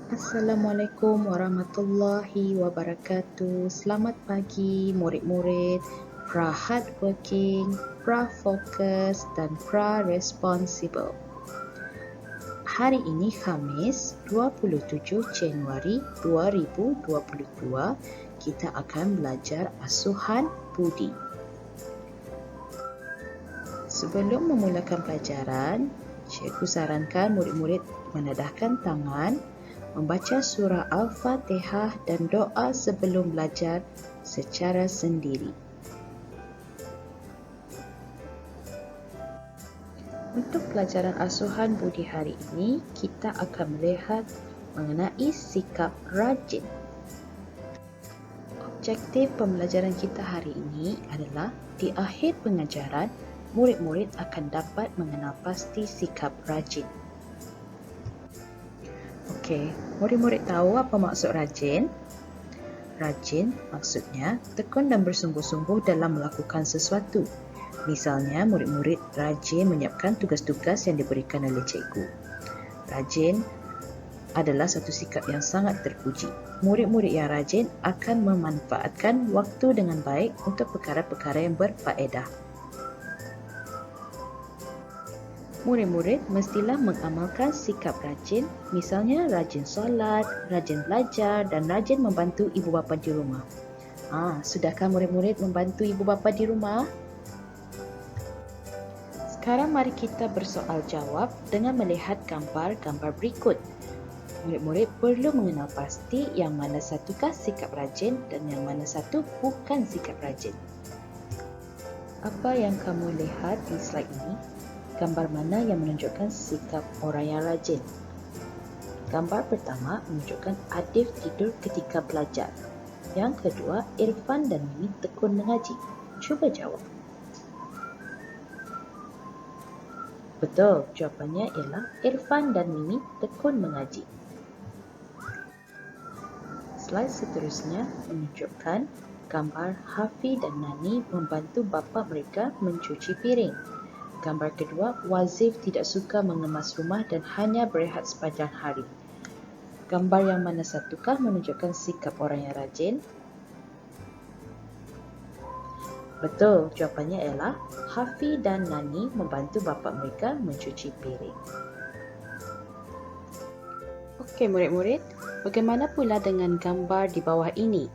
Assalamualaikum warahmatullahi wabarakatuh. Selamat pagi murid-murid pra-hardworking, pra-fokus dan pra-responsible. Hari ini Khamis 27 Januari 2022, kita akan belajar asuhan budi. Sebelum memulakan pelajaran, cikgu sarankan murid-murid menedahkan tangan, membaca surah Al-Fatihah dan doa sebelum belajar secara sendiri. Untuk pelajaran asuhan budi hari ini, kita akan melihat mengenai sikap rajin. Objektif pembelajaran kita hari ini adalah di akhir pengajaran, murid-murid akan dapat mengenal pasti sikap rajin. Okey, murid-murid tahu apa maksud rajin? Rajin maksudnya tekun dan bersungguh-sungguh dalam melakukan sesuatu. Misalnya, murid-murid rajin menyiapkan tugas-tugas yang diberikan oleh cikgu. Rajin adalah satu sikap yang sangat terpuji. Murid-murid yang rajin akan memanfaatkan waktu dengan baik untuk perkara-perkara yang berfaedah. Murid-murid mestilah mengamalkan sikap rajin, misalnya rajin solat, rajin belajar dan rajin membantu ibu bapa di rumah. Sudahkah murid-murid membantu ibu bapa di rumah? Sekarang mari kita bersoal jawab dengan melihat gambar-gambar berikut. Murid-murid perlu mengenal pasti yang mana satukah sikap rajin dan yang mana satu bukan sikap rajin. Apa yang kamu lihat di slide ini? Gambar mana yang menunjukkan sikap orang yang rajin? Gambar pertama menunjukkan Adif tidur ketika belajar. Yang kedua, Irfan dan Mimi tekun mengaji. Cuba jawab. Betul, jawapannya ialah Irfan dan Mimi tekun mengaji. Slide seterusnya menunjukkan gambar Hafi dan Nani membantu bapa mereka mencuci piring. Gambar kedua, Wazif tidak suka mengemas rumah dan hanya berehat sepanjang hari. Gambar yang mana satukah menunjukkan sikap orang yang rajin? Betul, jawapannya ialah Hafi dan Nani membantu bapa mereka mencuci piring. Okey murid-murid, bagaimana pula dengan gambar di bawah ini?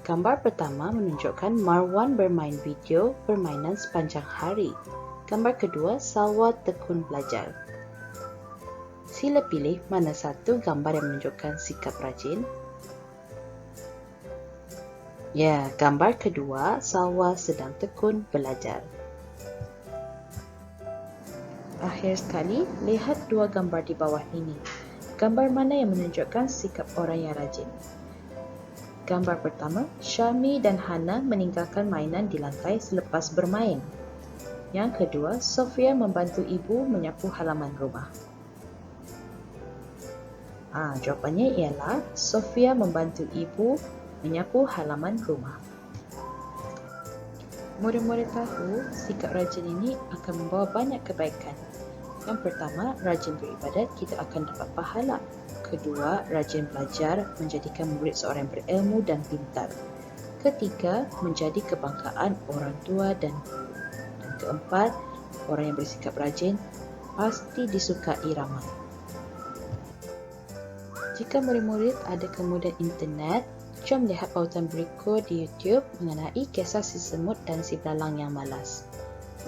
Gambar pertama menunjukkan Marwan bermain video permainan sepanjang hari. Gambar kedua, Salwa tekun belajar. Sila pilih mana satu gambar yang menunjukkan sikap rajin. Ya, gambar kedua, Salwa sedang tekun belajar. Akhir sekali, lihat dua gambar di bawah ini. Gambar mana yang menunjukkan sikap orang yang rajin? Gambar pertama, Syami dan Hana meninggalkan mainan di lantai selepas bermain. Yang kedua, Sofia membantu ibu menyapu halaman rumah. Jawapannya ialah Sofia membantu ibu menyapu halaman rumah. Murid-murid tahu sikap rajin ini akan membawa banyak kebaikan. Yang pertama, rajin beribadat, kita akan dapat pahala. Kedua, rajin belajar menjadikan murid seorang yang berilmu dan pintar. Ketiga, menjadi kebanggaan orang tua dan guru. Dan keempat, orang yang bersikap rajin pasti disukai ramai. Jika murid-murid ada kemudahan internet, jom lihat pautan berikut di YouTube mengenai kisah si semut dan si belalang yang malas.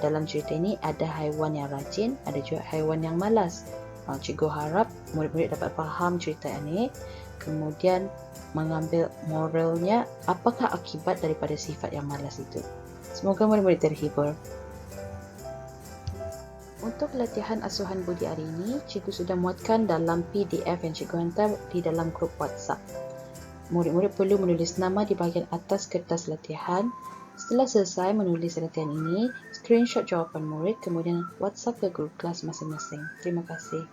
Dalam cerita ini ada haiwan yang rajin, ada juga haiwan yang malas. Cikgu harap murid-murid dapat faham cerita ini, kemudian mengambil moralnya apakah akibat daripada sifat yang malas itu. Semoga murid-murid terhibur. Untuk latihan asuhan budi hari ini, cikgu sudah muatkan dalam PDF yang cikgu hantar di dalam grup WhatsApp. Murid-murid perlu menulis nama di bahagian atas kertas latihan. Setelah selesai menulis latihan ini, screenshot jawapan murid kemudian WhatsApp ke grup kelas masing-masing. Terima kasih.